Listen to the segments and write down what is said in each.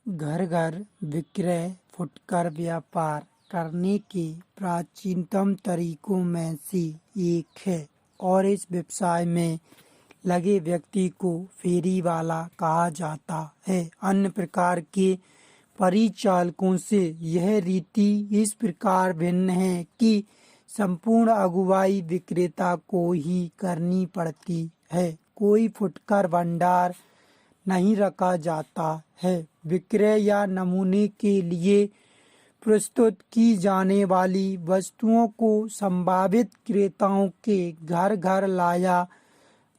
घर घर विक्रय फुटकर व्यापार करने के प्राचीनतम तरीकों में से एक है और इस व्यवसाय में लगे व्यक्ति को फेरी वाला कहा जाता है। अन्य प्रकार के परिचालकों से यह रीति इस प्रकार भिन्न है कि संपूर्ण अगुवाई विक्रेता को ही करनी पड़ती है। कोई फुटकर भंडार नहीं रखा जाता है। विक्रय या नमूने के लिए प्रस्तुत की जाने वाली वस्तुओं को संभावित क्रेताओं के घर घर लाया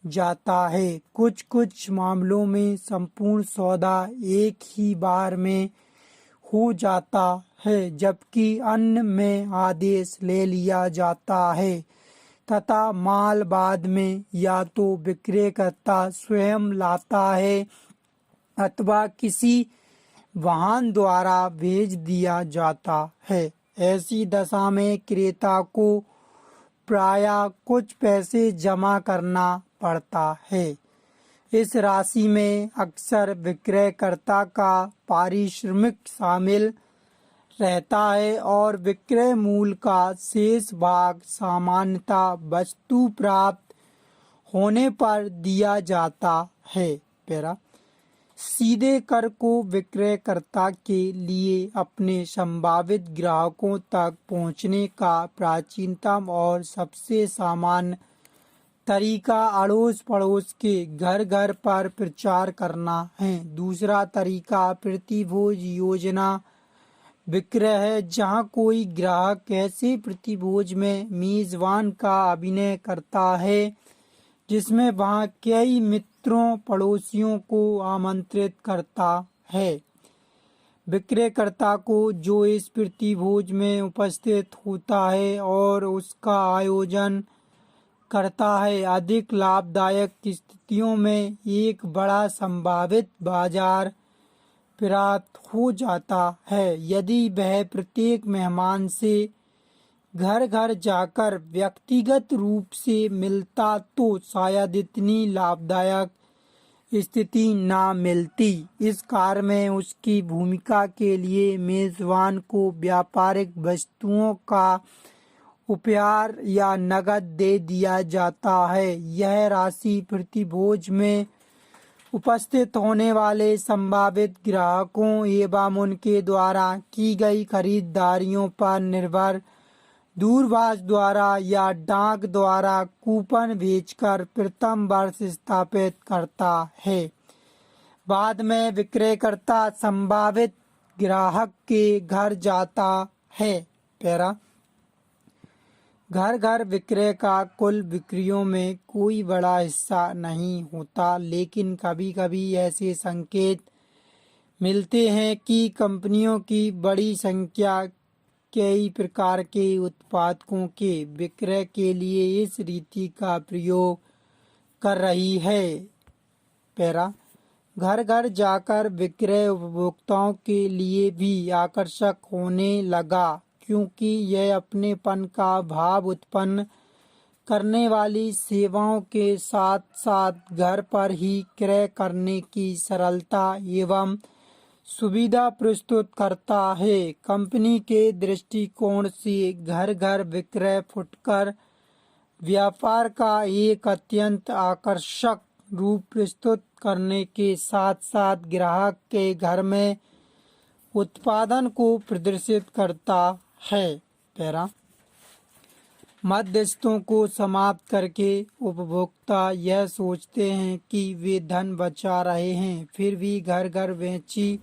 जाता है। कुछ मामलों में संपूर्ण सौदा एक ही बार में हो जाता है, जबकि अन्य में आदेश ले लिया जाता है तथा माल बाद में या तो विक्रेता स्वयं लाता है अथवा किसी वाहन द्वारा भेज दिया जाता है। ऐसी दशा में क्रेता को प्रायः कुछ पैसे जमा करना पड़ता है। इस राशि में अक्सर विक्रयकर्ता का पारिश्रमिक शामिल रहता है और विक्रय मूल्य का शेष भाग सामान्यतः वस्तु प्राप्त होने पर दिया जाता है। सीधे कर को विक्रयकर्ता के लिए अपने संभावित ग्राहकों तक पहुंचने का प्राचीनतम और सबसे सामान्य तरीका अड़ोस पड़ोस के घर घर पर प्रचार करना है। दूसरा तरीका प्रतिभोज योजना विक्रय है, जहां कोई ग्राहक ऐसे प्रतिभोज में मेजबान का अभिनय करता है जिसमें वह कई मित्रों पड़ोसियों को आमंत्रित करता है। विक्रेता को जो इस प्रतिभोज में उपस्थित होता है और उसका आयोजन करता है, अधिक लाभदायक स्थितियों में एक बड़ा संभावित बाजार प्राप्त हो जाता है। यदि वह प्रत्येक मेहमान से घर घर जाकर व्यक्तिगत रूप से मिलता तो शायद इतनी लाभदायक स्थिति ना मिलती। इस कार्य में उसकी भूमिका के लिए मेजबान को व्यापारिक वस्तुओं का उपहार या नकद दे दिया जाता है। यह राशि प्रतिभोज में उपस्थित होने वाले संभावित ग्राहकों एवं उनके द्वारा की गई खरीदारियों पर निर्भर दूरभाष द्वारा या डाक द्वारा कूपन भेजकर प्रथम वर्ष स्थापित करता है। बाद में विक्रेता संभावित ग्राहक के घर जाता है। घर घर विक्रय का कुल बिक्रियों में कोई बड़ा हिस्सा नहीं होता, लेकिन कभी कभी ऐसे संकेत मिलते हैं कि कंपनियों की बड़ी संख्या कई प्रकार के उत्पादों के विक्रय के लिए इस रीति का प्रयोग कर रही है। घर घर जाकर विक्रय उपभोक्ताओं के लिए भी आकर्षक होने लगा, क्योंकि यह अपनेपन का भाव उत्पन्न करने वाली सेवाओं के साथ साथ घर पर ही क्रय करने की सरलता एवं सुविधा प्रस्तुत करता है। कंपनी के दृष्टिकोण से घर घर विक्रय फुटकर व्यापार का एक अत्यंत आकर्षक रूप प्रस्तुत करने के साथ साथ ग्राहक के घर में उत्पादन को प्रदर्शित करता है। मध्यस्थों को समाप्त करके उपभोक्ता यह सोचते हैं कि वे धन बचा रहे हैं, फिर भी घर घर बेची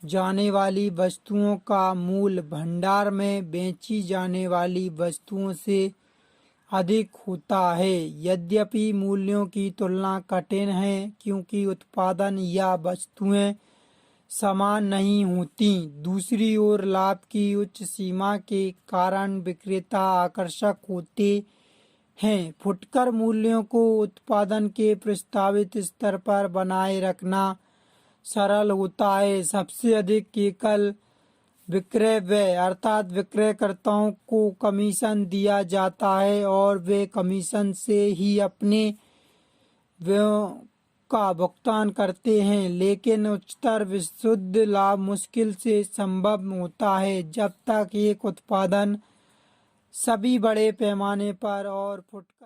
जाने वाली वस्तुओं का मूल्य भंडार में बेची जाने वाली वस्तुओं से अधिक होता है। यद्यपि मूल्यों की तुलना कठिन है, क्योंकि उत्पादन या वस्तुएं समान नहीं होती। दूसरी ओर लाभ की उच्च सीमा के कारण विक्रेता आकर्षक होते हैं। फुटकर मूल्यों को उत्पादन के प्रस्तावित स्तर पर बनाए रखना सरल होता है। सबसे अधिक एकल विक्रय व्यय अर्थात विक्रेताओं को कमीशन दिया जाता है और वे कमीशन से ही अपने का भुगतान करते हैं, लेकिन उच्चतर विशुद्ध लाभ मुश्किल से संभव होता है जब तक एक उत्पादन सभी बड़े पैमाने पर और फुटकर